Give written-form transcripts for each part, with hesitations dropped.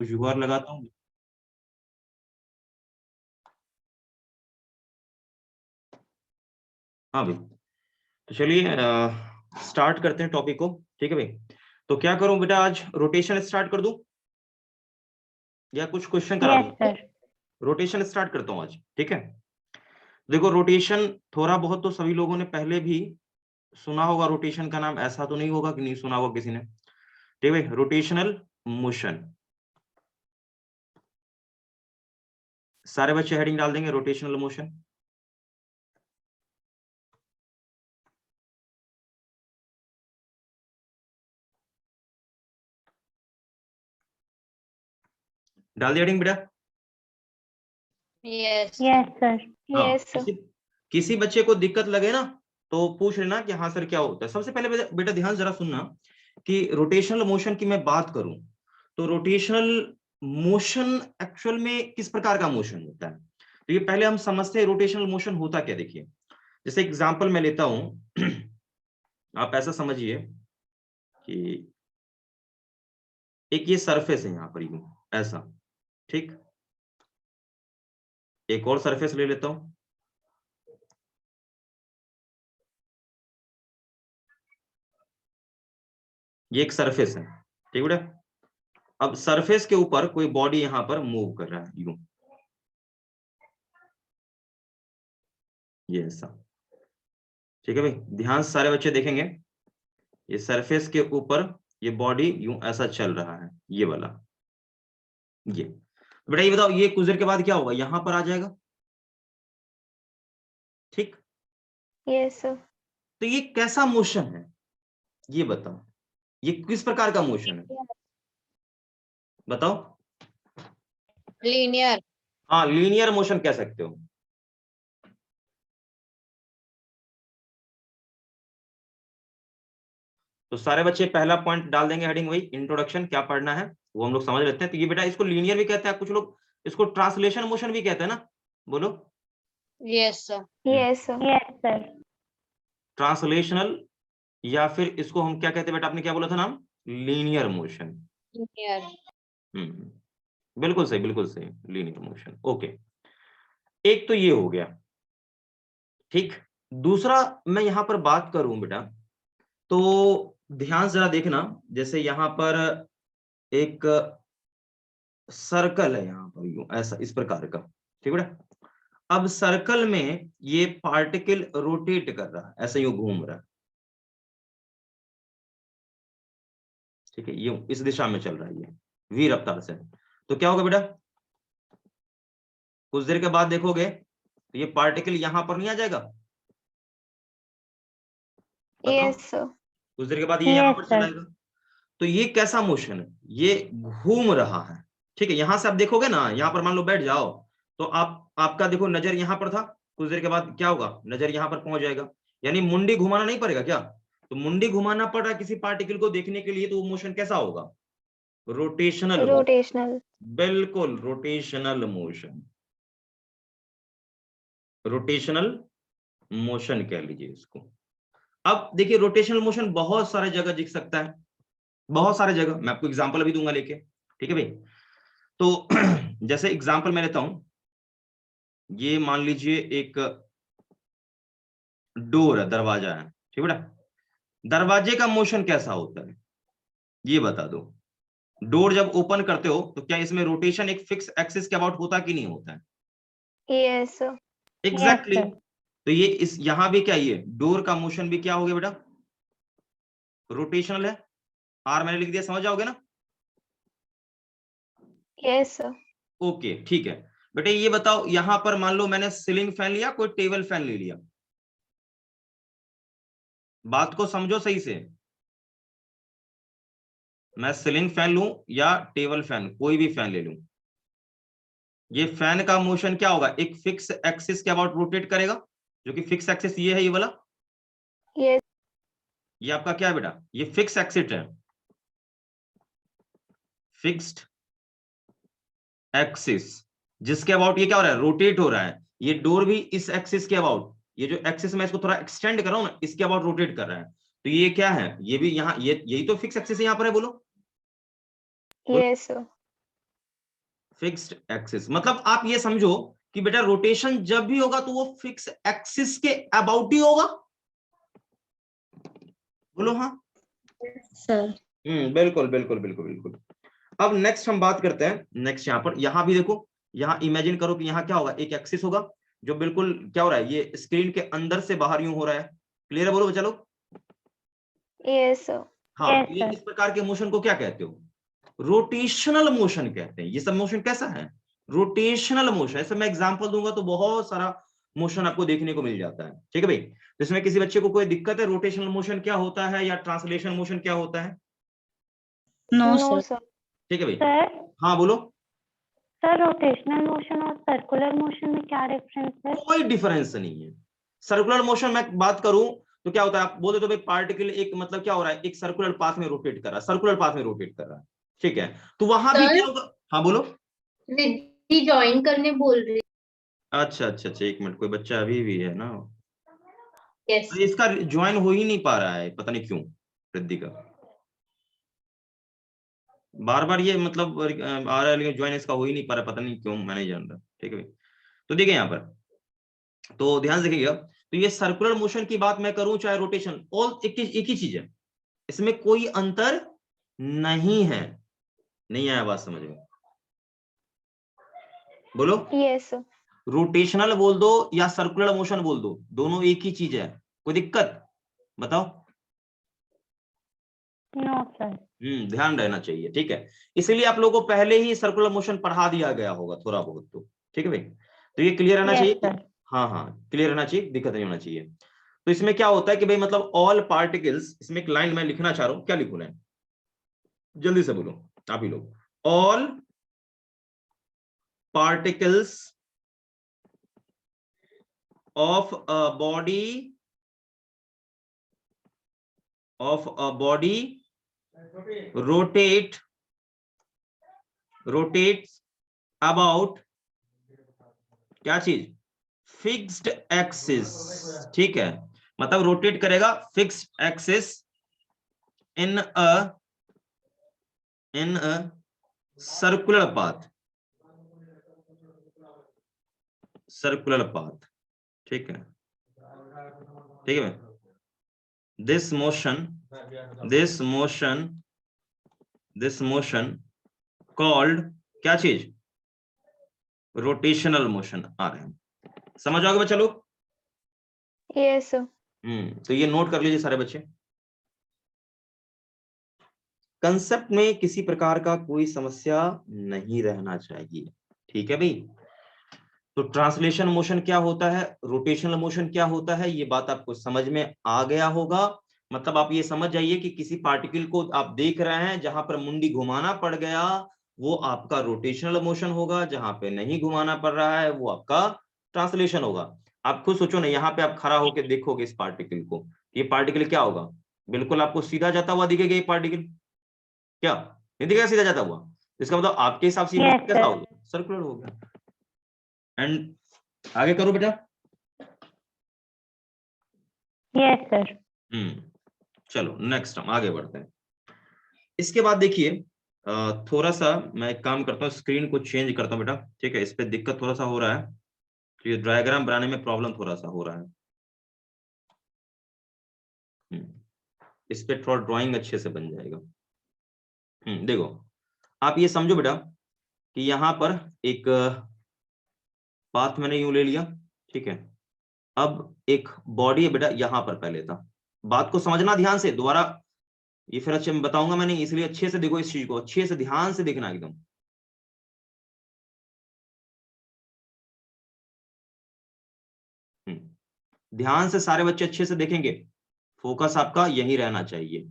कुछ जुगाड़ लगाता हूँ। हाँ भाई, तो चलिए स्टार्ट करते हैं टॉपिक को। ठीक है भाई, तो क्या करूं बेटा, आज रोटेशन स्टार्ट कर दूं या कुछ क्वेश्चन करा दूं? सर। रोटेशन स्टार्ट करता हूं आज, ठीक है। देखो, रोटेशन थोड़ा बहुत तो सभी लोगों ने पहले भी सुना होगा। रोटेशन का नाम ऐसा तो नहीं होगा कि नहीं सुना होगा किसी ने। ठीक है, रोटेशनल मोशन। सारे बच्चे हेडिंग डाल देंगे रोटेशनल मोशन। डाल दिया हेडिंग बेटा? Yes sir. हाँ, किसी बच्चे को दिक्कत लगे ना तो पूछ लेना कि हाँ सर क्या होता है। सबसे पहले बेटा ध्यान जरा सुनना कि रोटेशनल मोशन की मैं बात करूं तो रोटेशनल मोशन एक्चुअल में किस प्रकार का मोशन होता है, तो ये पहले हम समझते हैं रोटेशनल मोशन होता क्या। देखिए, जैसे एग्जांपल मैं लेता हूं, आप ऐसा समझिए कि एक ये सरफेस है यहां पर, यूं ऐसा, ठीक। एक और सरफेस ले लेता हूं, ये एक सरफेस है, ठीक बेटा। अब सरफेस के ऊपर कोई बॉडी यहां पर मूव कर रहा है, यूं, ये ऐसा, ठीक है भाई। ध्यान से सारे बच्चे देखेंगे, ये सरफेस के ऊपर ये बॉडी यूं ऐसा चल रहा है, ये वाला, ये। बेटा ये बताओ, ये कुछ देर के बाद क्या होगा, यहां पर आ जाएगा, ठीक। Yes sir. तो ये कैसा मोशन है, ये बताओ, ये किस प्रकार का मोशन है, बताओ। लीनियर। हाँ, लीनियर मोशन कह सकते हो। तो सारे बच्चे पहला पॉइंट डाल देंगे हेडिंग, वही इंट्रोडक्शन, क्या पढ़ना है वो हम लोग समझ लेते हैं। तो ये बेटा, इसको लीनियर भी कहते हैं, कुछ लोग इसको ट्रांसलेशन मोशन भी कहते हैं ना, बोलो। Yes sir. Yes sir. Yes sir. Translational, या फिर इसको हम क्या कहते हैं बेटा, आपने क्या बोला था नाम? Linear motion. लीनियर। बिल्कुल सही, बिल्कुल सही, लीनियर मोशन। ओके, एक तो ये हो गया, ठीक। दूसरा मैं यहां पर बात करूं बेटा, तो ध्यान से जरा देखना, जैसे यहां पर एक सर्कल है यहां पर, यूं ऐसा, इस प्रकार का, ठीक बेटा। अब सर्कल में ये पार्टिकल रोटेट कर रहा है, ऐसे यूं घूम रहा है, ठीक है, यूं इस दिशा में चल रहा है, ये वी रफ्तार से। तो क्या होगा बेटा, कुछ देर के बाद देखोगे तो ये पार्टिकल यहां पर नहीं आ जाएगा, बताओ। Yes sir. कुछ देर के बाद ये यहां पर चला जाएगा। तो ये कैसा मोशन है, ये घूम रहा है, ठीक है। यहां से आप देखोगे ना, यहां पर मान लो बैठ जाओ, तो आपका देखो नजर यहां पर था, कुछ देर के बाद क्या होगा, नजर यहां पर पहुंच जाएगा, यानी मुंडी घुमाना नहीं पड़ेगा क्या। तो मुंडी घुमाना पड़ रहा है किसी पार्टिकल को देखने के लिए, तो वो मोशन कैसा होगा, रोटेशनल। रोटेशनल। बिल्कुल, रोटेशनल मोशन, रोटेशनल मोशन कह लीजिए इसको। अब देखिए, रोटेशनल मोशन बहुत सारे जगह दिख सकता है, बहुत सारे जगह, मैं आपको एग्जांपल अभी दूंगा लेके, ठीक है भाई। तो जैसे एग्जांपल मैं लेता हूं, ये मान लीजिए एक डोर है, दरवाजा है, ठीक बेटा। दरवाजे का मोशन कैसा होता है, ये बता दो। डोर जब ओपन करते हो तो क्या इसमें रोटेशन एक फिक्स एक्सिस के अबाउट होता कि नहीं होता है? Yes sir. एग्जैक्टली। तो ये इस यहां भी क्या, ये डोर का मोशन भी क्या हो गया बेटा, रोटेशनल है। आर मैंने लिख दिया, समझ जाओगे ना। Yes sir. ओके, ठीक है बेटे। ये बताओ, यहां पर मान लो मैंने सीलिंग फैन लिया, कोई टेबल फैन ले लिया, बात को समझो सही से। मैं सीलिंग फैन लूं या टेबल फैन, कोई भी फैन ले लूं, ये फैन का मोशन क्या होगा, एक फिक्स एक्सिस के अबाउट रोटेट करेगा, जो कि फिक्स एक्सिस ये है, ये वाला। यस। ये आपका क्या है बेटा, ये फिक्स एक्सिस है, फिक्स्ड एक्सिस, जिसके अबाउट ये क्या हो रहा है, रोटेट हो रहा है। ये डोर भी इस एक्सिस के अबाउट, ये जो एक्सिस मैं इसको थोड़ा एक्सटेंड कर रहा हूं ना, इसके अबाउट रोटेट कर रहा है। तो ये क्या है, ये भी यहाँ, ये यही तो फिक्स एक्सिस यहां पर है, बोलो। Yes sir. फिक्स्ड एक्सिस मतलब आप ये समझो कि बेटा रोटेशन जब भी होगा तो वो फिक्स एक्सिस के अबाउट ही होगा। बोलो हाँ सर। बिल्कुल बिल्कुल बिल्कुल बिल्कुल। अब नेक्स्ट हम बात करते हैं, नेक्स्ट यहाँ पर, यहाँ भी देखो, यहाँ इमेजिन करो कि यहाँ क्या होगा, एक एक्सिस होगा जो बिल्कुल क्या हो रहा है, ये स्क्रीन के अंदर से बाहर यूं हो रहा है। क्लियर है, बोलो बच्चा लोग। Yes sir. हाँ, ये इस प्रकार के मोशन को क्या कहते हो, रोटेशनल मोशन कहते हैं। ये सब मोशन कैसा है, रोटेशनल मोशन। ऐसे मैं एग्जांपल दूंगा तो बहुत सारा मोशन आपको देखने को मिल जाता है। ठीक है भाई, तो इसमें किसी बच्चे को कोई दिक्कत है, रोटेशनल मोशन क्या होता है या ट्रांसलेशन मोशन क्या होता है? No sir. ठीक है भाई, सर हाँ बोलो। सर रोटेशनल मोशन और सर्कुलर मोशन में क्या डिफरेंस है? कोई डिफरेंस नहीं है। सर्कुलर मोशन में बात करूं तो क्या होता है, आप बोलते तो भाई पार्टिकल एक मतलब क्या हो रहा है, एक सर्कुलर पाथ में रोटेट कर रहा है, सर्कुलर पाथ में रोटेट कर रहा है। ठीक है, तो वहां भी क्या होगा, हाँ बोलो। रिद्धि ज्वाइन करने बोल रही। अच्छा अच्छा अच्छा, एक मिनट, कोई बच्चा अभी भी है ना, यस तो इसका ज्वाइन हो ही नहीं पा रहा है, पता नहीं क्यों। रिद्धि का बार बार ये मतलब आ रहा है, लेकिन ज्वाइन इसका हो ही नहीं पा रहा, पता नहीं क्यों, मैं नहीं जान रहा। ठीक है भाई, तो देखिए यहाँ पर, तो ध्यान से देखिएगा, तो ये सर्कुलर मोशन की बात मैं करूं चाहे रोटेशन, ऑल एक ही चीज है, इसमें कोई अंतर नहीं है। नहीं आया बात समझ में, बोलो। Yes sir. रोटेशनल बोल दो या सर्कुलर मोशन बोल दो, दोनों एक ही चीज है, कोई दिक्कत बताओ? No sir. ध्यान रहना चाहिए। ठीक है, इसलिए आप लोगों को पहले ही सर्कुलर मोशन पढ़ा दिया गया होगा थोड़ा बहुत तो। ठीक है भाई, तो ये क्लियर रहना Yes, चाहिए। sir. हाँ हाँ, क्लियर रहना चाहिए, दिक्कत नहीं होना चाहिए। तो इसमें क्या होता है कि भाई मतलब ऑल पार्टिकल्स, इसमें एक लाइन मैं लिखना चाह रहा हूं, क्या लिखूं मैं, जल्दी से बोलो आप ही लोग। All particles of a body rotates about क्या चीज, फिक्स्ड एक्सिस। ठीक है, मतलब रोटेट करेगा fixed axis in a circular path, circular path. ठीक है, ठीक है, दिस मोशन कॉल्ड क्या चीज, रोटेशनल मोशन आ रहे हैं। समझ आओगे बच्चा लोग? Yes sir. तो ये नोट कर लीजिए सारे बच्चे। कंसेप्ट में किसी प्रकार का कोई समस्या नहीं रहना चाहिए। ठीक है भाई, तो ट्रांसलेशन मोशन क्या होता है, रोटेशनल मोशन क्या होता है, ये बात आपको समझ में आ गया होगा। मतलब आप ये समझ जाइए कि किसी पार्टिकल को आप देख रहे हैं, जहां पर मुंडी घुमाना पड़ गया वो आपका रोटेशनल मोशन होगा, जहां पे नहीं घुमाना पड़ रहा है वो आपका ट्रांसलेशन होगा। आप खुद सोचो ना, यहाँ पे आप खड़ा होकर देखोगे इस पार्टिकल को, ये पार्टिकल क्या होगा, बिल्कुल आपको सीधा जाता हुआ दिखेगा ये पार्टिकल, क्या नहीं दिखेगा सीधा जाता हुआ? इसका मतलब आपके हिसाब से Yes, कैसा sir. होगा, सर्कुलर होगा। एंड आगे करो बेटा। Yes, sir. चलो नेक्स्ट हम आगे बढ़ते हैं। इसके बाद देखिए, थोड़ा सा मैं एक काम करता हूँ, स्क्रीन को चेंज करता हूँ बेटा। ठीक है, इस पे दिक्कत थोड़ा सा हो रहा है, तो ये डायग्राम बनाने में प्रॉब्लम थोड़ा सा हो रहा है। इस पे थोड़ा ड्राइंग अच्छे से बन जाएगा। देखो, आप ये समझो बेटा कि यहाँ पर एक पाथ मैंने यूं ले लिया। ठीक है, अब एक बॉडी है बेटा यहाँ पर पहले था, बात को समझना ध्यान से, दोबारा ये फिर अच्छे में बताऊंगा मैंने, इसलिए अच्छे से देखो, इस चीज को अच्छे से ध्यान से देखना एकदम। ध्यान से सारे बच्चे अच्छे से देखेंगे, फोकस आपका यही रहना चाहिए।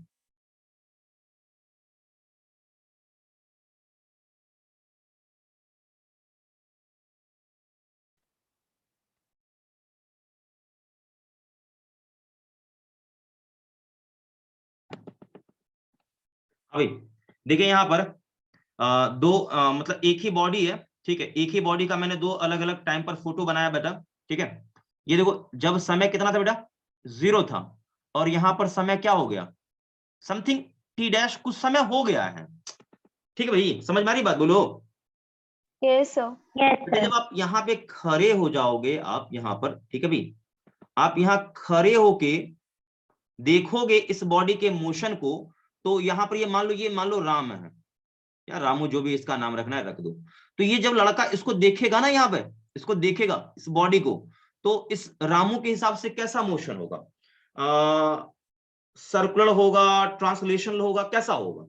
अभी देखिए यहाँ पर मतलब एक ही बॉडी है। ठीक है, एक ही बॉडी का मैंने दो अलग अलग टाइम पर फोटो बनाया बेटा। ठीक है, ये देखो, जब समय कितना था बेटा, 0 था, और यहाँ पर समय क्या हो गया, समथिंग टी डैश कुछ समय हो गया है। ठीक है भाई, समझ में आ रही बात, बोलो। Yes, sir. Yes, बेटा sir. जब आप यहाँ पे खड़े हो जाओगे, आप यहाँ पर, ठीक है भाई, आप यहाँ खड़े होके देखोगे इस बॉडी के मोशन को, तो यहाँ पर ये मान लो राम है, या रामू, जो भी इसका नाम रखना है रख दो। तो ये जब लड़का इसको देखेगा ना, यहाँ पे इसको देखेगा इस बॉडी को, तो इस रामू के हिसाब से कैसा मोशन होगा? सर्कुलर होगा, ट्रांसलेशनल होगा, कैसा होगा?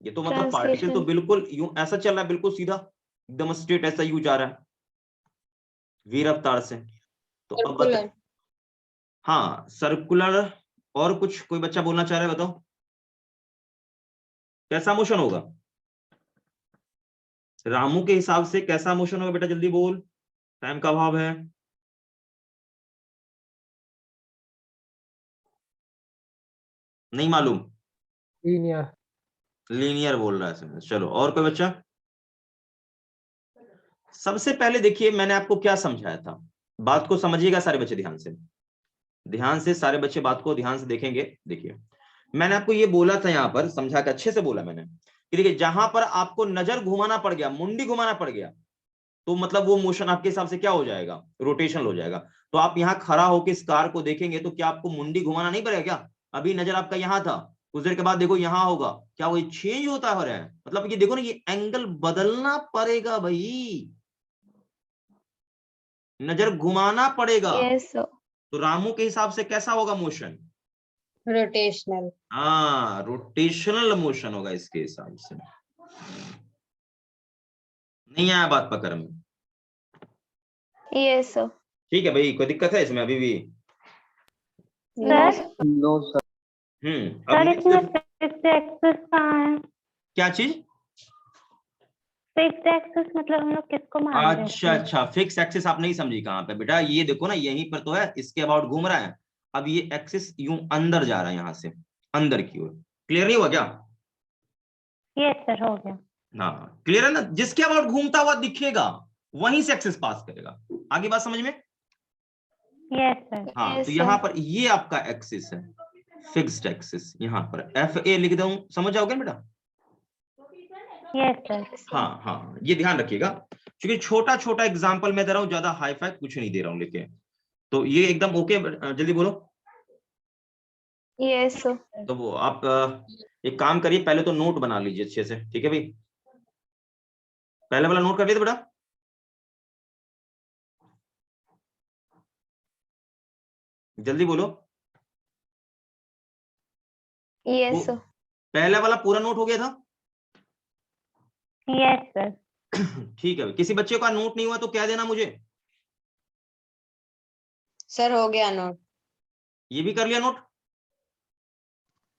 ये तो मतलब पार्टिकल तो बिल्कुल यूं ऐसा चल रहा है, बिल्कुल सीधा एकदम स्ट्रेट ऐसा यूं जा रहा है वी रफ्तार से। तो अब बता, हाँ सर्कुलर। और कुछ कोई बच्चा बोलना चाह रहा है, बताओ कैसा मोशन होगा रामू के हिसाब से? कैसा मोशन होगा बेटा, जल्दी बोल, टाइम का अभाव है। नहीं मालूम? लीनियर बोल रहा है। चलो और कोई बच्चा? सबसे पहले देखिए मैंने आपको क्या समझाया था, बात को समझिएगा सारे बच्चे ध्यान से सारे बच्चे बात को ध्यान से देखेंगे। देखिए मैंने आपको ये बोला था, यहाँ पर समझा के अच्छे से बोला मैंने कि देखिए जहां पर आपको नजर घुमाना पड़ गया, मुंडी घुमाना पड़ गया, तो मतलब वो मोशन आपके हिसाब से क्या हो जाएगा? रोटेशनल हो जाएगा। तो आप यहाँ खड़ा होकर इस कार को देखेंगे तो क्या आपको मुंडी घुमाना नहीं पड़ेगा क्या? अभी नजर आपका यहाँ था, कुछ देर के बाद देखो यहाँ होगा, क्या वो चेंज होता हो रहा है? मतलब ये देखो ना, ये एंगल बदलना पड़ेगा भाई, नजर घुमाना पड़ेगा। Yes, sir. तो रामू के हिसाब से कैसा होगा मोशन? रोटेशनल। हाँ, रोटेशनल मोशन होगा इसके हिसाब से। नहीं आया बात पकड़ में? Yes, sir. ठीक है भाई, कोई दिक्कत है इसमें अभी भी? No, sir, sir. No sir. Sir अब इसमें फिक्स्ड एक्सिस कहाँ है? क्या चीज? फिक्स्ड एक्सिस मतलब हम लोग किसको मान रहे हैं? अच्छा, फिक्स एक्सिस आप नहीं समझी कहाँ पे बेटा? ये देखो ना, यहीं पर तो है, इसके अबाउट घूम रहा है। अब ये एक्सिस यूं अंदर जा रहा है, यहाँ से अंदर की ओर। क्लियर नहीं हुआ क्या? यस सर, हो गया। हाँ क्लियर है ना? जिसके अबाउट घूमता हुआ दिखेगा वहीं से एक्सिस पास करेगा। आगे बात समझ में? Yes sir. हाँ Yes, तो sir. यहाँ पर ये आपका एक्सिस है, फिक्स्ड एक्सिस। यहाँ पर FA लिख दूं, समझ जाओगे ना बेटा? Yes sir. हाँ ये ध्यान रखिएगा, क्योंकि छोटा छोटा एग्जांपल मैं दे रहा हूँ, ज्यादा हाई फाई कुछ नहीं दे रहा हूँ लेके। तो ये एकदम ओके? जल्दी बोलो। Yes, sir. तो वो आप एक काम करिए, पहले तो नोट बना लीजिए अच्छे से, ठीक है भाई? पहले वाला नोट कर लिए बेटा? जल्दी बोलो। Yes, sir. पहला वाला पूरा नोट हो गया था? Yes sir. ठीक है, किसी बच्चे का नोट नहीं हुआ तो क्या देना मुझे? सर हो गया नोट। ये भी कर लिया नोट?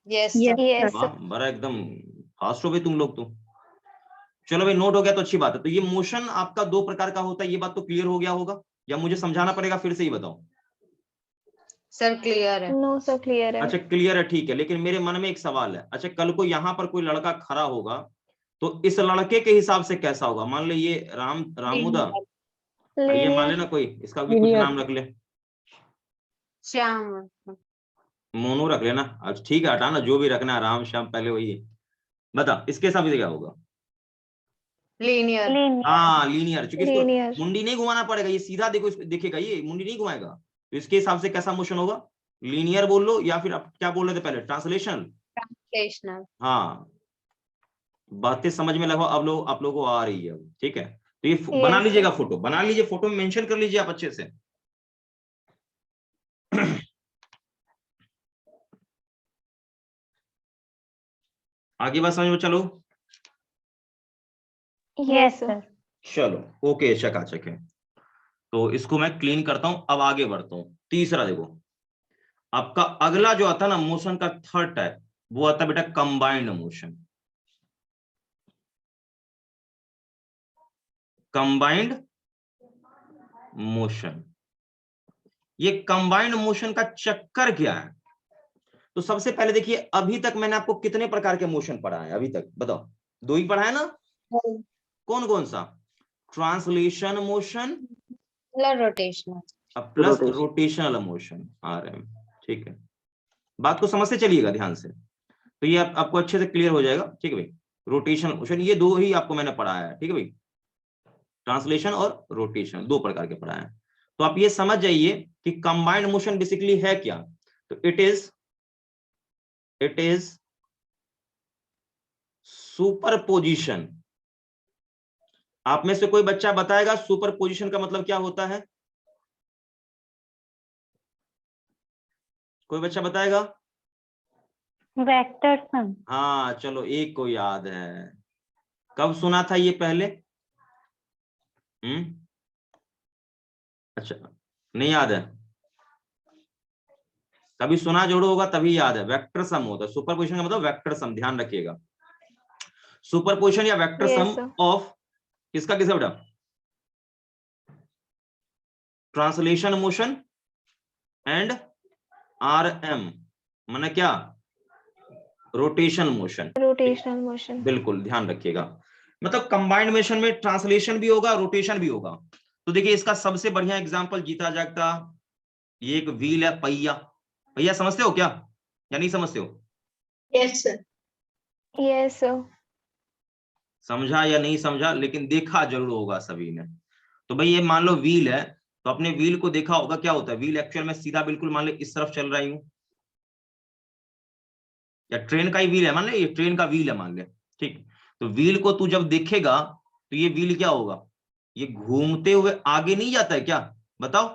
यस Yes, Yes, वाह, sir. बड़ा एकदम फास्ट हो गए तुम लोग तो। चलो भाई, नोट हो गया तो अच्छी बात है। तो ये मोशन आपका दो प्रकार का होता है, ये बात तो क्लियर हो गया होगा, या मुझे समझाना पड़ेगा फिर से ही बताओ? सर क्लियर है। No, sir. Clear है. अच्छा क्लियर है, ठीक है। लेकिन मेरे मन में एक सवाल है, अच्छा कल को यहाँ पर कोई लड़का खड़ा होगा तो इस लड़के के हिसाब से कैसा होगा? मान लो ये रामू था, ये मान Linear. लेना कोई इसका भी कुछ नाम रख ले, श्याम। मोनू रख लेना। अच्छा ठीक है, हटाना जो भी रखना है, राम श्याम पहले वही है। बता इसके हिसाब से क्या होगा? लीनियर। हाँ लीनियर, क्योंकि इसको Linear. मुंडी नहीं घुमाना पड़ेगा, ये सीधा देखो, देखेगा, ये मुंडी नहीं घुमाएगा। तो इसके हिसाब से कैसा मोशन होगा? लीनियर बोल लो, या फिर आप क्या बोल रहे थे पहले? ट्रांसलेशनल। ट्रांसलेशनल। हाँ बातें समझ में लगभग अब लोग आप लोगों को आ रही है, ठीक है? तो ये Yes. बना लीजिएगा, फोटो बना लीजिए, फोटो में मेंशन कर लीजिए आप अच्छे से। आगे बात समझ में? चलो Yes, sir. चलो ओके, चकाचक है। तो इसको मैं क्लीन करता हूं, अब आगे बढ़ता हूं। तीसरा देखो, आपका अगला जो आता है ना मोशन का थर्ड टाइप, वो आता है बेटा कंबाइंड मोशन। कंबाइंड मोशन, ये कंबाइंड मोशन का चक्कर क्या है? तो सबसे पहले देखिए, अभी तक मैंने आपको कितने प्रकार के मोशन पढ़ाए हैं? अभी तक बताओ, दो ही पढ़ाए ना? कौन कौन सा? Translation motion rotational. Plus rotational motion RM, ठीक है? बात को समझते चलिएगा ध्यान से, तो ये आपको अच्छे से क्लियर हो जाएगा, ठीक है भाई? रोटेशनल मोशन, ये दो ही आपको मैंने पढ़ाया है, ठीक है भाई, ट्रांसलेशन और रोटेशन दो प्रकार के पढ़ाए हैं। तो आप ये समझ जाइए कि कंबाइंड मोशन बेसिकली है क्या। तो इट इज सुपरपोजिशन। आप में से कोई बच्चा बताएगा सुपरपोजिशन का मतलब क्या होता है? कोई बच्चा बताएगा? Vector sum. हाँ चलो, एक को याद है। कब सुना था ये पहले? अच्छा, नहीं याद है? कभी सुना जोड़ो होगा तभी याद है। वेक्टर सम होता है सुपरपोजिशन का मतलब, वेक्टर सम, ध्यान रखिएगा। सुपरपोजिशन या vector Yes, sum sir. Of किसका किसका बेटा? ट्रांसलेशन मोशन एंड RM, माने क्या? Rotation motion. Rotational motion. बिल्कुल ध्यान रखिएगा, मतलब कंबाइंड मोशन में ट्रांसलेशन भी होगा, रोटेशन भी होगा। तो देखिए इसका सबसे बढ़िया एग्जांपल जीता जागता, ये एक व्हील है, पहिया। पहिया समझते हो क्या या नहीं समझते हो? Yes, sir. Yes, sir. समझा या नहीं समझा, लेकिन देखा जरूर होगा सभी ने। तो भाई ये मान लो व्हील है, तो अपने व्हील को देखा होगा, क्या होता है व्हील एक्चुअल में? सीधा बिल्कुल मान लो इस तरफ चल रही हूं, या ट्रेन का ही व्हील है, मान ले ये ट्रेन का व्हील है मान ले, ठीक। तो व्हील को तू जब देखेगा तो ये व्हील क्या होगा? ये घूमते हुए आगे नहीं जाता है क्या? बताओ।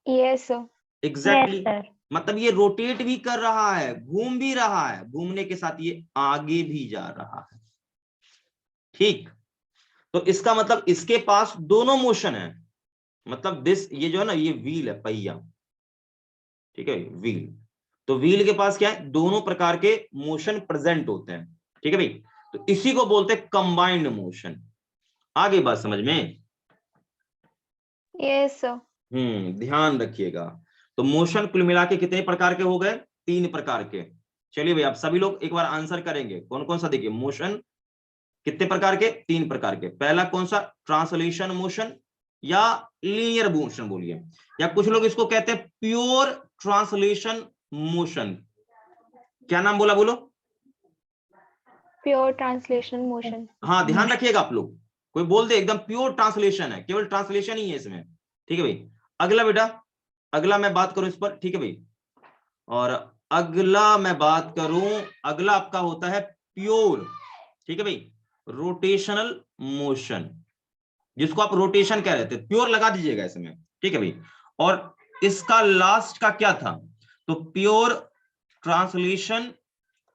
Yes, sir. Exactly Yes, sir. मतलब ये रोटेट भी कर रहा है, घूम भी रहा है, घूमने के साथ ये आगे भी जा रहा है, ठीक। तो इसका मतलब इसके पास दोनों मोशन है, मतलब दिस, ये जो है ना, ये व्हील है, पहिया, ठीक है, व्हील। तो व्हील के पास क्या है? दोनों प्रकार के मोशन प्रेजेंट होते हैं, ठीक है भाई। तो इसी को बोलते हैं कंबाइंड मोशन। आगे बात समझ में? Yes, sir. ध्यान रखिएगा। तो मोशन कुल मिला के कितने प्रकार के हो गए? 3 प्रकार के। चलिए भाई, आप सभी लोग एक बार आंसर करेंगे, कौन कौन सा? देखिए मोशन कितने प्रकार के? 3 प्रकार के। पहला कौन सा? ट्रांसलेशन मोशन या लीनियर मोशन बोलिए, या कुछ लोग इसको कहते हैं प्योर ट्रांसलेशन मोशन। क्या नाम बोला, बोलो? Pure translation motion. हाँ ध्यान रखिएगा आप लोग, कोई बोल दे एकदम प्योर ट्रांसलेशन है, केवल ट्रांसलेशन ही है इसमें, ठीक है भाई। अगला बेटा, अगला मैं बात करूं इस पर, ठीक है भाई। और अगला मैं बात करूं, अगला आपका होता है प्योर, ठीक है भाई, रोटेशनल मोशन, जिसको आप रोटेशन कह रहे थे, प्योर लगा दीजिएगा इसमें, ठीक है भाई। और इसका लास्ट का क्या था? तो pure translation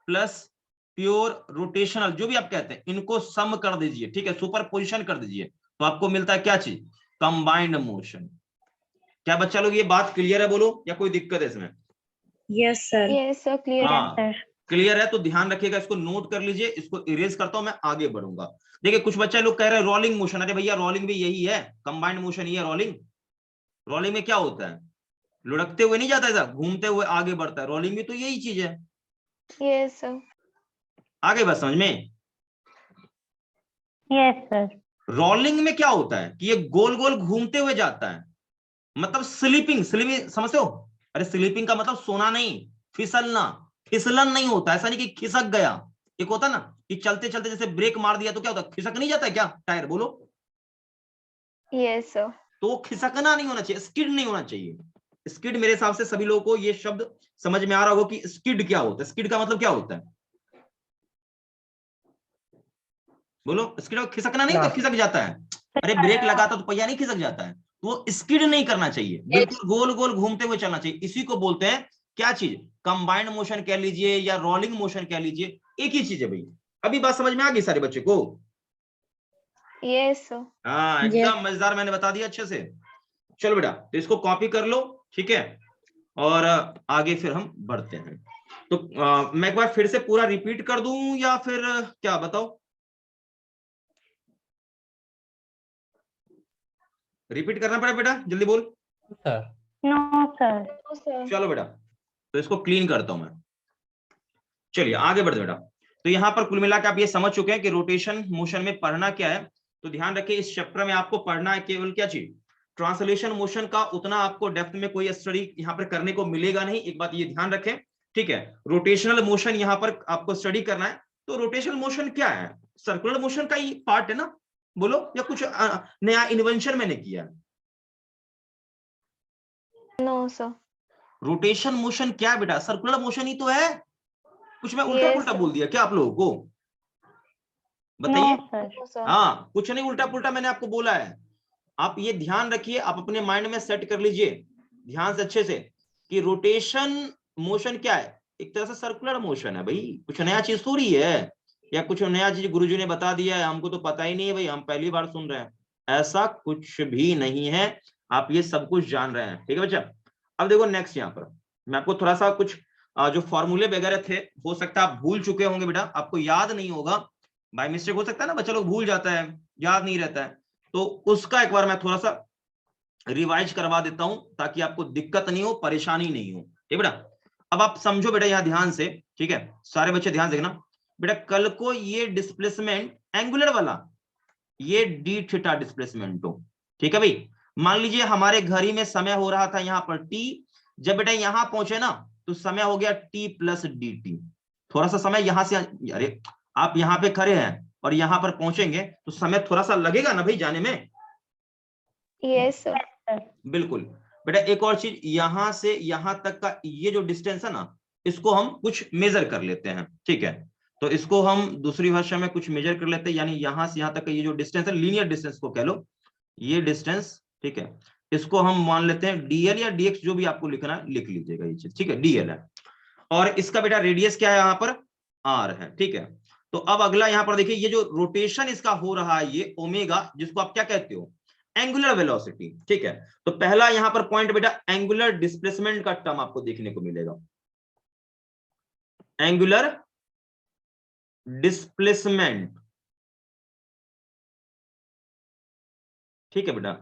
plus pure rotational, जो भी आप कहते हैं, इनको सम कर दीजिए, ठीक है, सुपर पोजिशन कर दीजिए, तो आपको मिलता है क्या चीज? Combined motion. क्या बच्चा लोग ये बात क्लियर है, बोलो, या कोई दिक्कत है इसमें? Yes, sir. Yes, sir. Clear. हाँ Sir. क्लियर है, तो ध्यान रखिएगा, इसको नोट कर लीजिए, इसको इरेज करता हूं, मैं आगे बढ़ूंगा। देखिए कुछ बच्चे लोग कह रहे हैं रोलिंग मोशन, अरे भैया रोलिंग भी यही है, कंबाइंड मोशन ही है रोलिंग। रोलिंग में क्या होता है? लुढ़कते हुए नहीं जाता है, घूमते हुए आगे बढ़ता है, रोलिंग भी तो यही चीज है। Yes, sir. आगे बस समझ में? Yes, sir. रोलिंग में क्या होता है कि ये गोल गोल घूमते हुए जाता है, मतलब स्लीपिंग, स्लीपिंग समझते हो? अरे स्लीपिंग का मतलब सोना नहीं, फिसलना, फिसलन नहीं होता, ऐसा नहीं कि खिसक गया। एक होता ना कि चलते चलते जैसे ब्रेक मार दिया तो क्या होता है, खिसक नहीं जाता है क्या टायर, बोलो? Yes, sir. तो खिसकना नहीं होना चाहिए, स्किड नहीं होना चाहिए। स्किड मेरे हिसाब से सभी लोगों को ये शब्द समझ में आ रहा होगा कि स्किड क्या होता है। स्किड का मतलब क्या होता है, बोलो? स्किड खिसकना नहीं होता, खिसक जाता है। अरे ब्रेक लगाता तो पहिया नहीं खिसक जाता है, तो वो स्किड नहीं करना चाहिए, बिल्कुल गोल गोल घूमते हुए चलना चाहिए। इसी को बोलते हैं क्या चीज? कंबाइंड मोशन कह लीजिए या रोलिंग मोशन कह लीजिए, एक ही चीज है भाई। अभी बात समझ में आ गई सारे बच्चे को? Yes, sir. हाँ एकदम मजेदार, मैंने बता दिया अच्छे से। चलो बेटा, तो इसको कॉपी कर लो, ठीक है, और आगे फिर हम बढ़ते हैं। तो मैं एक बार फिर से पूरा रिपीट कर दूं या फिर क्या, बताओ? रिपीट करना पड़ा बेटा, जल्दी बोल। No, sir. No, sir. चलो बेटा, तो इसको क्लीन करता हूं मैं। चलिए आगे बढ़ते बेटा। तो यहाँ पर कुल मिलाकर आप ये समझ चुके हैं कि रोटेशन मोशन में पढ़ना क्या है। तो ध्यान रखिए, इस चैप्टर में आपको पढ़ना है केवल क्या चीज? ट्रांसलेशन मोशन का उतना आपको डेप्थ में कोई स्टडी यहाँ पर करने को मिलेगा नहीं, एक बात ये ध्यान रखें, ठीक है। रोटेशनल मोशन यहाँ पर आपको स्टडी करना है, तो रोटेशनल मोशन क्या है? सर्कुलर मोशन का ही पार्ट है ना, बोलो, या कुछ नया इन्वेंशन मैंने किया? No, sir. रोटेशन मोशन क्या है बेटा? सर्कुलर मोशन ही तो है। कुछ मैं उल्टा Yes, पुल्टा sir. बोल दिया क्या आप लोगों को? नो बताइए। सर। No, sir. हाँ, कुछ नहीं उल्टा पुल्टा मैंने आपको बोला है। आप ये ध्यान रखिए, आप अपने माइंड में सेट कर लीजिए ध्यान से अच्छे से कि रोटेशन मोशन क्या है? एक तरह से सर्कुलर मोशन है भाई, कुछ नया चीज थोड़ी है, या कुछ नया चीज गुरुजी ने बता दिया है, हमको तो पता ही नहीं है भाई, हम पहली बार सुन रहे हैं। ऐसा कुछ भी नहीं है, आप ये सब कुछ जान रहे हैं। ठीक है बच्चा, अब देखो नेक्स्ट, यहाँ पर मैं आपको थोड़ा सा कुछ जो फॉर्मूले वगैरह थे, हो सकता है आप भूल चुके होंगे बेटा, आपको याद नहीं होगा, बाय मिस्टेक हो सकता है ना, बच्चा लोग भूल जाता है, याद नहीं रहता है, तो उसका एक बार मैं थोड़ा सा रिवाइज करवा देता हूं ताकि आपको दिक्कत नहीं हो, परेशानी नहीं हो। ठीक बेटा, अब आप समझो बेटा यहाँ ध्यान से, ठीक है, सारे बच्चे ध्यान से देखना बेटा। कल को ये डिस्प्लेसमेंट एंगुलर वाला, ये डी थीटा डिस्प्लेसमेंट हो, ठीक है भाई। मान लीजिए हमारे घड़ी में समय हो रहा था यहाँ पर टी, जब बेटा यहाँ पहुंचे ना तो समय हो गया टी प्लस डी टी। थोड़ा सा समय यहाँ से, अरे आप यहाँ पे खड़े हैं और यहाँ पर पहुंचेंगे तो समय थोड़ा सा लगेगा ना भाई जाने में। Yes, sir. बिल्कुल बेटा, एक और चीज, यहां से यहां तक का ये जो डिस्टेंस है ना, इसको हम कुछ मेजर कर लेते हैं। ठीक है, तो इसको हम दूसरी भाषा में कुछ मेजर कर लेते हैं, यानी यहां से यहां तक का ये जो डिस्टेंस है, लीनियर डिस्टेंस को कह लो, ये डिस्टेंस, ठीक है, इसको हम मान लेते हैं डीएल या डीएक्स, जो भी आपको लिखना है लिख लीजिएगा ये चीज। ठीक है, डीएल है, और इसका बेटा रेडियस क्या है यहाँ पर? आर है। ठीक है, तो अब अगला यहाँ पर देखिए, ये जो रोटेशन इसका हो रहा है, ये ओमेगा, जिसको आप क्या कहते हो? Angular velocity. ठीक है, तो पहला यहां पर पॉइंट बेटा, एंगुलर डिस्प्लेसमेंट का टर्म आपको देखने को मिलेगा, एंगुलर डिस्प्लेसमेंट। ठीक है बेटा,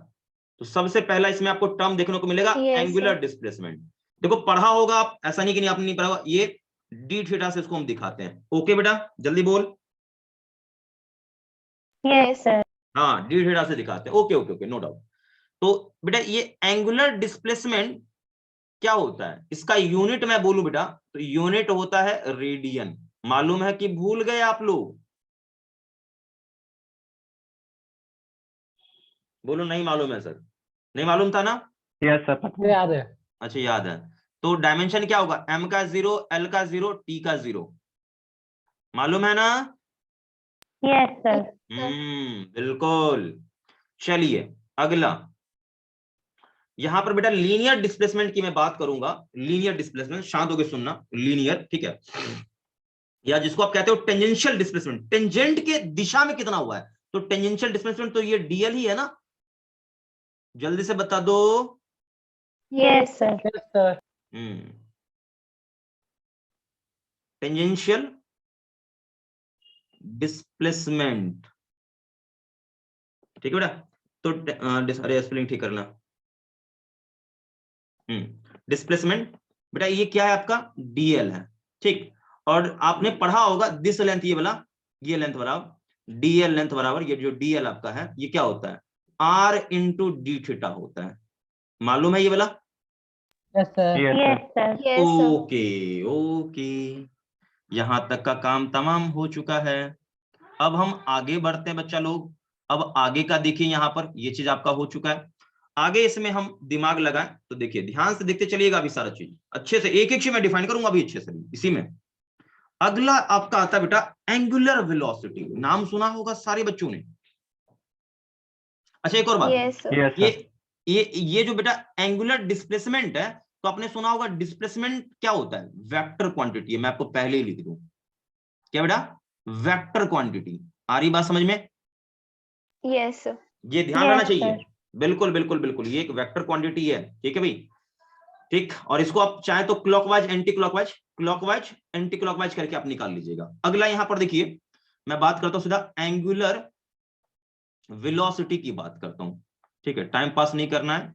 तो सबसे पहला इसमें आपको टर्म देखने को मिलेगा Yes, एंगुलर sir. डिस्प्लेसमेंट। देखो पढ़ा होगा आप, ऐसा नहीं कि नहीं आपने नहीं पढ़ा होगा, ये डी थीटा से इसको हम दिखाते हैं। ओके बेटा, जल्दी बोल। Yes sir. हाँ, डी थीटा से दिखाते हैं। Okay okay okay, no doubt. तो बेटा ये एंगुलर डिस्प्लेसमेंट क्या होता है, इसका यूनिट मैं बोलूं बेटा, तो यूनिट होता है रेडियन। मालूम है कि भूल गए आप लोग? बोलो नहीं मालूम है सर, नहीं मालूम था ना? यस सर, याद है। अच्छा याद है, तो डायमेंशन क्या होगा? एम का 0, एल का 0, टी का 0, मालूम है ना? Yes sir. बिल्कुल। चलिए अगला, यहां पर बेटा लीनियर डिस्प्लेसमेंट की मैं बात करूंगा। लीनियर डिस्प्लेसमेंट, शांत होकर सुनना, लीनियर, ठीक है, या जिसको आप कहते हो टेंजेंशियल डिस्प्लेसमेंट, टेंजेंट के दिशा में कितना हुआ है, तो टेंजेंशियल डिस्प्लेसमेंट तो ये डीएल ही है ना, जल्दी से बता दो। Yes sir. Yes sir. Tangential displacement, ठीक है बेटा, तो अरे स्पेलिंग ठीक करना। डिस्प्लेसमेंट बेटा ये क्या है आपका? डीएल है। ठीक, और आपने पढ़ा होगा दिस लेंथ, ये वाला, ये लेंथ बराबर डीएल लेंथ बराबर, ये जो डीएल आपका है ये क्या होता है? आर इंटू डी थीटा होता है। मालूम है ये वाला? Yes sir. Yes sir. Yes, sir. Okay okay, यहां तक का काम तमाम हो चुका है। अब हम आगे बढ़ते हैं बच्चा लोग। अब आगे का देखिए, यहाँ पर ये चीज आपका हो चुका है, आगे इसमें हम दिमाग लगाएं तो देखिए, ध्यान से देखते चलिएगा अभी सारा चीज अच्छे से, एक एक चीज मैं डिफाइन करूंगा अभी अच्छे से इसी में। अगला आपका आता है बेटा एंगुलर वेलोसिटी, नाम सुना होगा सारे बच्चों ने। अच्छा एक और बात, Yes, sir. यस ये सर। ये जो बेटा एंगुलर डिस्प्लेसमेंट है, तो आपने सुना होगा डिस्प्लेसमेंट क्या होता है? वेक्टर क्वांटिटी है। मैं आपको पहले ही लिख दूं, क्या बेटा? Vector quantity. आ रही बात समझ में? Yes, sir. ये ध्यान रहना Yes, चाहिए। sir. बिल्कुल बिल्कुल बिल्कुल, ये एक वेक्टर क्वांटिटी है। ठीक है भाई, ठीक, और इसको आप चाहे तो clockwise anti clockwise, clockwise anti clockwise करके आप निकाल लीजिएगा। अगला यहां पर देखिए, मैं बात करता हूं सीधा एंगुलर वेलोसिटी की बात करता हूं। ठीक है, टाइम पास नहीं करना है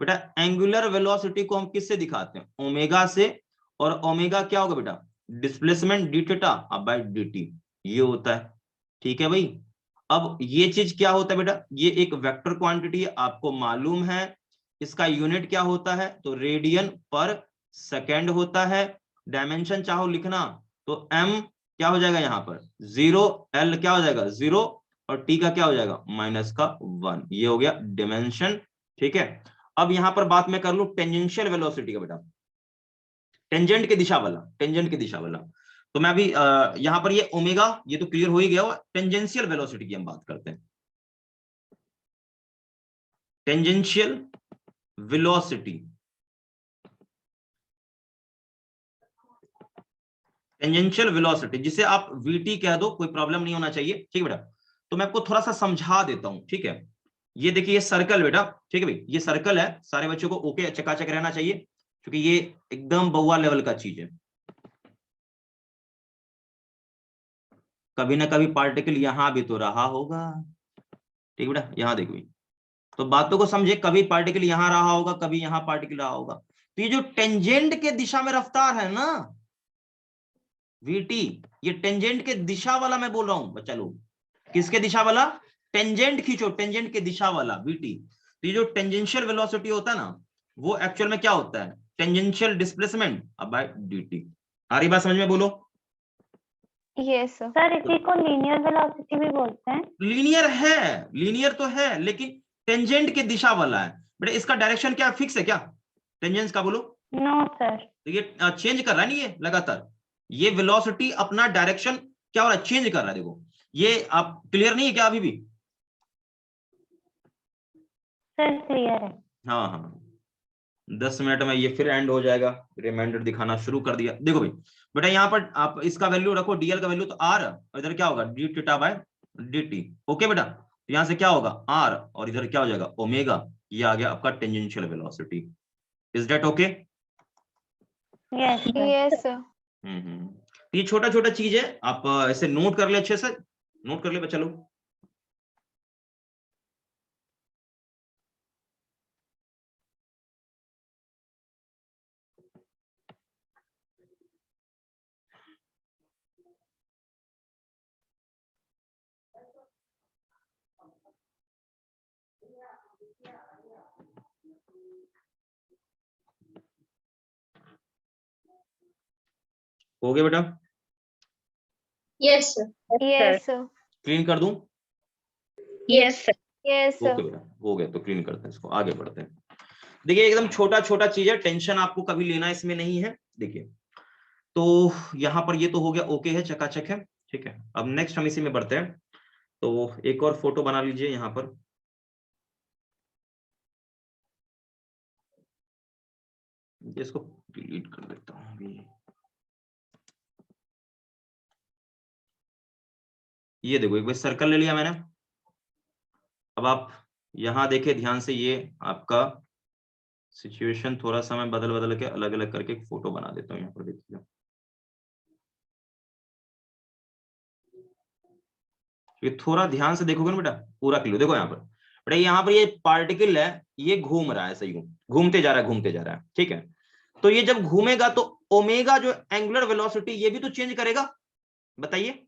बेटा। एंगुलर वेलोसिटी को हम किससे दिखाते हैं? ओमेगा से, और ओमेगा क्या होगा बेटा? Displacement D theta by d T, ये होता है। ठीक है भाई, अब ये चीज क्या होता है बेटा? ये एक वेक्टर क्वांटिटी है, आपको मालूम है इसका यूनिट क्या होता है? तो रेडियन पर सेकेंड होता है। डायमेंशन चाहो लिखना तो एम क्या हो जाएगा यहाँ पर 0, L क्या हो जाएगा 0 और T का क्या हो जाएगा माइनस का 1। ये हो गया डिमेंशन। ठीक है, अब यहाँ पर बात मैं कर लूं टेंजेंशियल वेलोसिटी का बेटा, टेंजेंट की दिशा वाला, टेंजेंट की दिशा वाला। तो मैं अभी यहाँ पर ये ओमेगा ये तो क्लियर हो ही गया, टेंजेंशियल वेलोसिटी की हम बात करते हैं। टेंजेंशियल वेलोसिटी, टेंजेंशियल वेलोसिटी जिसे आप VT कह दो, कोई प्रॉब्लम नहीं होना चाहिए। ठीक है बेटा, तो मैं आपको थोड़ा सा समझा देता हूं। ठीक है, ये देखिए ये सर्कल बेटा, ठीक है भाई, ये सर्कल है, सारे बच्चों को ओके चकाचक रहना चाहिए क्योंकि ये एकदम बउआ लेवल का चीज है। कभी ना कभी पार्टिकल यहां भी तो रहा होगा। ठीक है बेटा, यहां देखो भाई, तो बातों को समझे, कभी पार्टिकल यहां रहा होगा, कभी यहां पार्टिकल रहा होगा। तो ये जो टेंजेंट के दिशा में रफ्तार है ना VT, ये टेंजेंट के दिशा वाला मैं बोल रहा हूं बच्चा लोग। किसके दिशा वाला? टेंजेंट खींचो, टेंजेंट के दिशा वाला VT। तो ये जो टेंजेंशियल वेलोसिटी होता है ना, वो एक्चुअल में क्या होता है? Tangential displacement bye DT। आ रही बात समझ में? बोलो। Yes sir. सर इसी को लीनियर वेलोसिटी भी बोलते हैं। लीनियर है, लीनियर तो है, लेकिन टेंजेंट के दिशा वाला है बेटा। इसका डायरेक्शन क्या फिक्स है क्या टेंजेंस का? बोलो। No sir. तो ये चेंज कर रहा है नहीं ये लगातार, ये वेलोसिटी अपना डायरेक्शन क्या हो रहा है? चेंज कर रहा है। देखो ये आप क्लियर नहीं है क्या अभी भी? सर क्लियर है। हाँ हाँ, 10 मिनट में ये फिर एंड हो जाएगा। रिमाइंडर दिखाना शुरू कर दिया। देखो भाई बेटा, यहाँ पर आप इसका वैल्यू रखो, DL का वैल्यू तो R, और इधर क्या होगा d theta by dt। Okay बेटा, तो यहाँ से क्या होगा R और इधर क्या हो जाएगा ओमेगा। ये आ गया आपका tangential velocity. Is that okay? Yes sir. Yes sir. ये छोटा छोटा चीज है, आप ऐसे नोट कर ले, अच्छे से नोट कर ले बच्चा लोग। हो गया बेटा? Yes, sir. Yes sir. Clean कर दूं? Yes, sir. Yes okay sir. बेटा, हो गया तो क्लीन करते हैं इसको, आगे बढ़ते हैं। देखिए एकदम छोटा छोटा चीज है, टेंशन आपको कभी लेना इसमें नहीं है। देखिए तो यहाँ पर ये तो हो गया, ओके है, चकाचक है। ठीक है, अब नेक्स्ट हम इसी में बढ़ते हैं। तो एक और फोटो बना लीजिए यहाँ पर। इसको डिलीट कर देता हूँ अभी। ये देखो एक बार सर्कल ले लिया मैंने। अब आप यहाँ देखे ध्यान से, ये आपका सिचुएशन थोड़ा सा मैं बदल बदल के अलग अलग करके एक फोटो बना देता हूँ। यहाँ पर देखिए, ये थोड़ा ध्यान से देखोगे ना बेटा, पूरा क्लियर। देखो यहाँ पर बेटा, यहाँ पर ये पार्टिकल है, ये घूम रहा है, सही घूमते जा रहा है, घूमते जा रहा है। ठीक है, तो ये जब घूमेगा तो ओमेगा जो एंगुलर वेलोसिटी, ये भी तो चेंज करेगा। बताइए।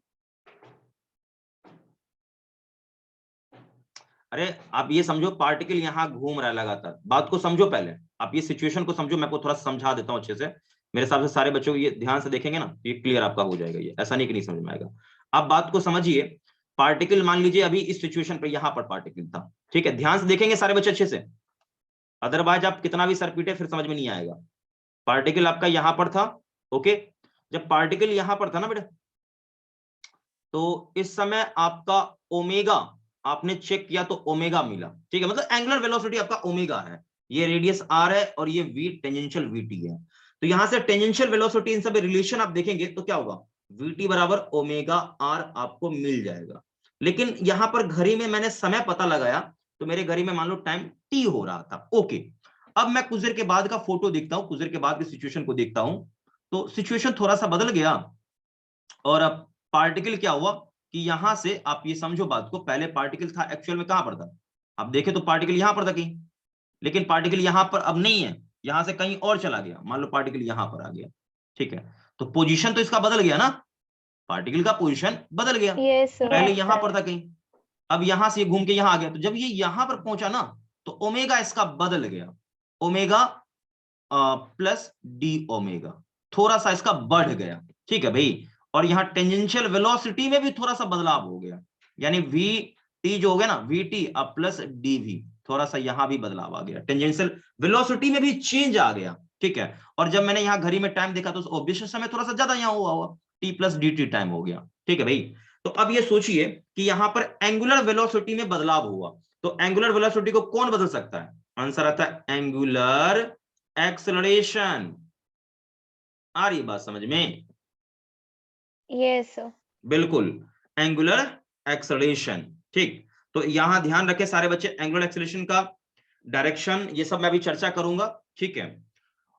अरे आप ये समझो, पार्टिकल यहां घूम रहा है लगातार, बात को समझो पहले, आप ये सिचुएशन को समझो। मैं आपको थोड़ा समझा देता हूं अच्छे से। मेरे हिसाब से सारे बच्चों को ये ध्यान से देखेंगे ना, ये क्लियर आपका हो जाएगा। ये ऐसा नहीं कि नहीं समझ में आएगा। आप बात को समझिए। पार्टिकल मान लीजिए अभी इस सिचुएशन पर यहां पर पार्टिकल था। ठीक है, ध्यान से देखेंगे सारे बच्चे अच्छे से, अदरवाइज आप कितना भी सर पीटे फिर समझ में नहीं आएगा। पार्टिकल आपका यहां पर था। ओके, जब पार्टिकल यहां पर था ना बेटा, तो इस समय आपका ओमेगा आपने चेक किया तो ओमेगा मिला। ठीक है, मतलब एंगुलर वेलोसिटी आपका ओमेगा है, ये रेडियस R है और ये V टेंजेंशियल VT है। तो यहां से टेंजेंशियल वेलोसिटी इन सब रिलेशन आप देखेंगे तो क्या होगा, VT बराबर ओमेगा R आपको मिल जाएगा। लेकिन यहां पर घड़ी में मैंने समय पता लगाया तो मेरे घड़ी में मान लो टाइम T हो रहा था। ओके, अब मैं कुछ देर के बाद का फोटो देखता हूं, कुछ देर के बाद की सिचुएशन को देखता हूं, तो सिचुएशन थोड़ा सा बदल गया। और अब पार्टिकल क्या हुआ कि यहां से आप ये समझो बात को, पहले पार्टिकल था एक्चुअल में कहां पर था? आप देखें तो पार्टिकल यहां पर था कहीं, लेकिन पार्टिकल यहां पर अब नहीं है, यहां से कहीं और चला गया। मान लो पार्टिकल यहां पर आ गया। ठीक है, तो पोजीशन तो इसका बदल गया ना, पार्टिकल का पोजीशन बदल गया। Yes sir. पहले यहां पर था कहीं, अब यहां से घूम के यहां आ गया। तो जब ये यहां पर पहुंचा ना, तो ओमेगा इसका बदल गया, ओमेगा प्लस डी ओमेगा, थोड़ा सा इसका बढ़ गया। ठीक है भाई, और यहाँ टेंजेंशियल वेलोसिटी में भी थोड़ा सा बदलाव हो गया, यानी वी टी जो हो गया ना, वी टी अब प्लस डी वी, थोड़ा सा यहाँ भी बदलाव आ गया, टेंजेंशियल वेलोसिटी में भी चेंज आ गया, ठीक है। और जब मैंने यहाँ घड़ी में टाइम देखा तो ऑब्जेक्शन समय थोड़ा सा ज्यादा यहाँ हुआ T plus D T time हो गया, ठीक है भाई। तो अब ये सोचिए कि यहाँ पर एंगुलर वेलोसिटी में बदलाव हुआ, तो एंगुलर वेलोसिटी को कौन बदल सकता है? आंसर आता है एंगुलर एक्सेलरेशन। आ रही बात समझ में? Yes, sir. बिल्कुल, एंगुलर एक्सेलरेशन, ठीक। तो यहां ध्यान रखें सारे बच्चे, एंगुलर एक्सेलरेशन का डायरेक्शन ये सब मैं अभी चर्चा करूंगा, ठीक है।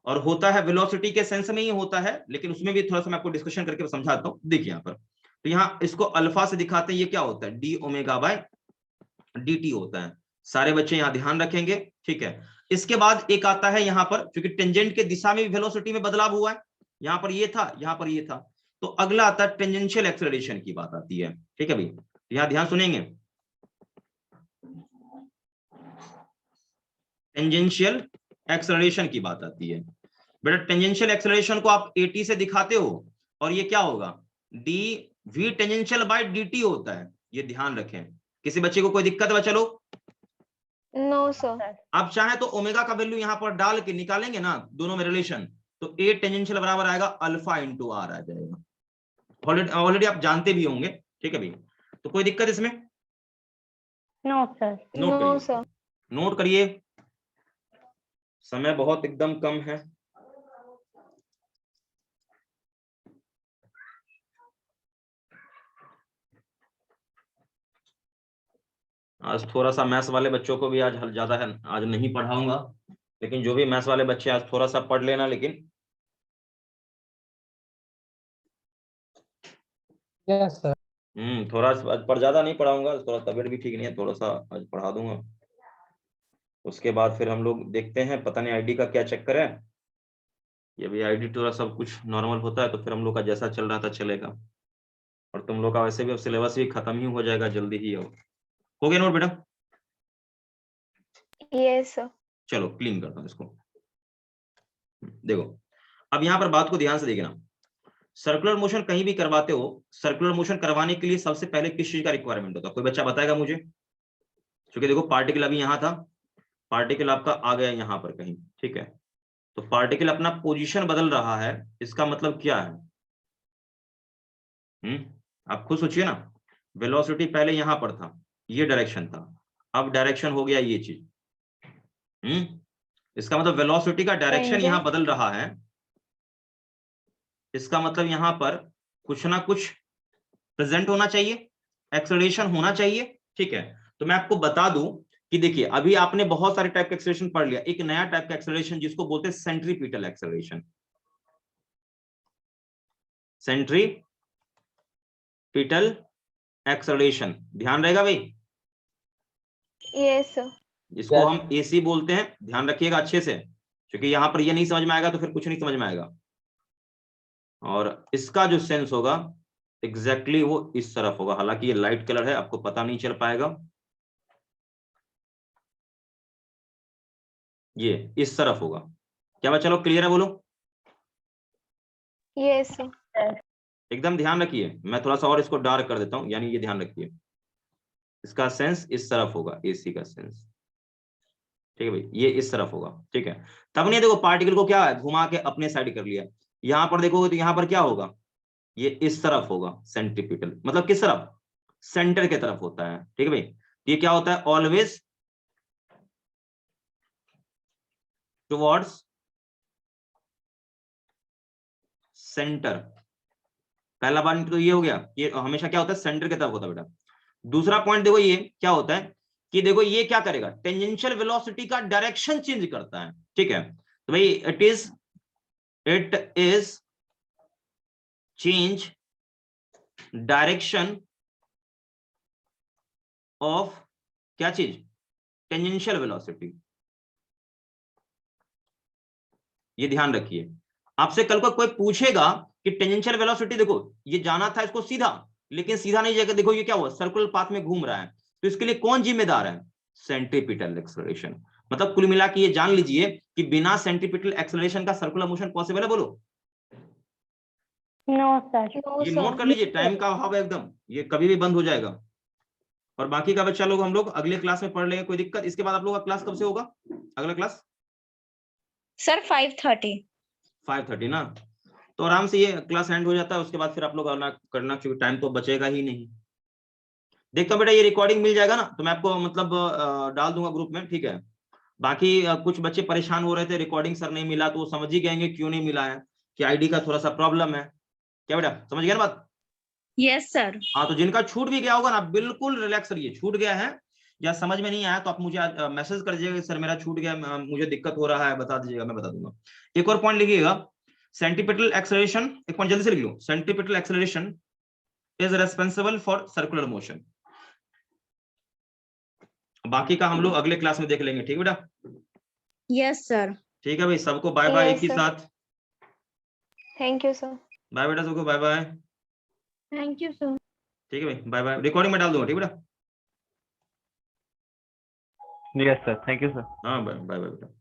और होता है वेलोसिटी के सेंस में ही होता है, लेकिन उसमें भी थोड़ा सा मैं आपको डिस्कशन करके समझाता हूं। देखिए यहाँ पर, तो यहाँ इसको अल्फा से दिखाते हैं, ये क्या होता है? D omega by d t होता है, सारे बच्चे यहाँ ध्यान रखेंगे, ठीक है। इसके बाद एक आता है यहाँ पर, क्योंकि टेंजेंट के दिशा में भी वेलोसिटी में बदलाव हुआ है, यहाँ पर ये था, यहाँ पर ये था, तो अगला आता है टेंजेंशियल एक्सेलरेशन की बात आती है, ठीक है भाई। यहाँ ध्यान सुनेंगे, टेंजेंशियल एक्सेलरेशन की बात आती है। बेटा टेंजेंशियल एक्सेलरेशन को आप एटी से दिखाते हो, और ये क्या होगा? D v tangential by d t होता है, ये ध्यान रखें। किसी बच्चे को कोई दिक्कत है? चलो No, sir. आप चाहे तो ओमेगा का वैल्यू यहाँ पर डाल के निकालेंगे ना दोनों में रिलेशन, तो ए टेंजेंशियल बराबर आएगा अल्फा इंटू आर आ जाएगा। ऑलरेडी आप जानते भी होंगे, ठीक है भाई। तो कोई दिक्कत इसमें? No sir. No, sir. Note करिए, समय बहुत एकदम कम है। आज थोड़ा सा मैथ्स वाले बच्चों को भी आज ज्यादा है, आज नहीं पढ़ाऊंगा, लेकिन जो भी मैथ्स वाले बच्चे आज थोड़ा सा पढ़ लेना, लेकिन यस सर। थोड़ा आज पर ज्यादा नहीं पढ़ाऊंगा, थोड़ा तबीयत भी ठीक नहीं है, थोड़ा सा आज पढ़ा दूंगा। उसके बाद फिर हम लोग देखते हैं, पता नहीं आईडी का क्या चक्कर है, ये भी आईडी थोड़ा सब कुछ नॉर्मल होता है तो फिर हम लोग का जैसा चल रहा था चलेगा। और तुम लोग का वैसे भी अब सिलेबस भी खत्म ही हो जाएगा जल्दी ही। हो गया नोट बेटा? Yes, sir. चलो क्लीन करता हूं इसको। देखो अब यहाँ पर बात को ध्यान से देखना, सर्कुलर मोशन कहीं भी करवाते हो, सर्कुलर मोशन करवाने के लिए सबसे पहले किस चीज का रिक्वायरमेंट होता है? कोई बच्चा बताएगा मुझे? क्योंकि देखो पार्टिकल अभी यहाँ था, पार्टिकल आपका आ गया यहाँ पर कहीं, ठीक है। तो पार्टिकल अपना पोजीशन बदल रहा है, इसका मतलब क्या है? आप खुद सोचिए ना, वेलोसिटी पहले यहां पर था, ये डायरेक्शन था, अब डायरेक्शन हो गया ये चीज। इसका मतलब वेलोसिटी का डायरेक्शन यहां बदल रहा है, इसका मतलब यहां पर कुछ ना कुछ प्रेजेंट होना चाहिए, एक्सेलरेशन होना चाहिए, ठीक है। तो मैं आपको बता दूं कि देखिए अभी आपने बहुत सारे टाइप का एक्सेलरेशन पढ़ लिया, एक नया टाइप का एक्सेलरेशन जिसको बोलते हैं सेंट्रीपिटल एक्सेलरेशन। सेंट्रीपिटल एक्सेलरेशन, ध्यान रहेगा भाई? Yes, sir. इसको हम एसी बोलते हैं, ध्यान रखिएगा अच्छे से, क्योंकि यहां पर ये नहीं समझ में आएगा तो फिर कुछ नहीं समझ में आएगा। और इसका जो सेंस होगा एग्जैक्टली वो इस तरफ होगा, हालांकि ये लाइट कलर है आपको पता नहीं चल पाएगा, ये इस तरफ होगा। क्या बात? चलो क्लियर है, बोलो। Yes, sir. एकदम ध्यान रखिए, मैं थोड़ा सा और इसको डार्क कर देता हूं, यानी ये ध्यान रखिए, इसका सेंस इस तरफ होगा, एसी का सेंस, ठीक है भाई, ये इस तरफ होगा, ठीक है। तब नहीं देखो पार्टिकल को क्या है, घुमा के अपने साइड कर लिया, यहां पर देखोगे तो यहां पर क्या होगा, ये इस तरफ होगा, सेंट्रीपिटल, मतलब किस तरफ? सेंटर के तरफ होता है, ठीक है भाई। ये क्या होता है? Always towards centre. पहला पॉइंट तो ये हो गया, ये हमेशा क्या होता है? सेंटर की तरफ होता है बेटा। दूसरा पॉइंट देखो ये क्या होता है कि देखो ये क्या करेगा? टेंजेंशियल वेलोसिटी का डायरेक्शन चेंज करता है, ठीक है। तो भाई it is change direction of क्या चीज? Tangential velocity. ये ध्यान रखिए, आपसे कल को कोई पूछेगा कि टेंजेंशियल वेलोसिटी देखो ये जाना था इसको सीधा, लेकिन सीधा नहीं जाकर देखो ये क्या हुआ? सर्कुलर पाथ में घूम रहा है, तो इसके लिए कौन जिम्मेदार है? Centripetal acceleration. मतलब कुल मिला के ये जान लीजिए कि बिना सेंट्रीपिटल एक्सेलरेशन का सर्कुलर मोशन पॉसिबल है? बोलो नो सर। No, ये sir. नोट कर लीजिए, टाइम का अभाव है एकदम, ये कभी भी बंद हो जाएगा। और बाकी का बच्चा लोग हम लोग अगले क्लास में पढ़ लेंगे, कोई दिक्कत। इसके बाद आप लोगों का क्लास कब से होगा, अगला क्लास? सर 5:30। 5:30 ना, तो आराम से ये क्लास एंड हो जाता है। उसके बाद फिर आप लोग आना करना, क्योंकि टाइम तो बचेगा ही नहीं। देखता हूँ बेटा, ये रिकॉर्डिंग मिल जाएगा ना तो मैं आपको मतलब डाल दूंगा ग्रुप में, ठीक है। बाकी कुछ बच्चे परेशान हो रहे थे, रिकॉर्डिंग सर नहीं मिला, तो वो समझ ही गएंगे क्यों नहीं मिला है, कि आईडी का थोड़ा सा प्रॉब्लम है। क्या बेटा, समझ गया ना बात? Yes sir. हाँ, तो जिनका छूट भी गया होगा ना, बिल्कुल रिलैक्स रहिए। छूट गया है या समझ में नहीं आया तो आप मुझे मैसेज कर दीजिएगा, सर मेरा छूट गया, मुझे दिक्कत हो रहा है, बता दीजिएगा, मैं बता दूंगा। एक और पॉइंट लिखिएगा, सेंटीपिटल एक्सेलरेशन, एक पॉइंट जल्दी से लिख लो। Centripetal acceleration is responsible for circular motion. बाकी का हम लोग अगले क्लास में देख लेंगे, ठीक है बेटा? Yes sir. ठीक है भाई, सबको बाय बाय, Yes, एक ही sir. साथ Thank you, sir. बाय बेटा, सबको bye bye. Thank you sir. ठीक है भाई, बाय बाय। रिकॉर्डिंग में डाल दूंगा, ठीक है बेटा? Yes, sir. Thank you, sir. हाँ, बाय बाय बेटा।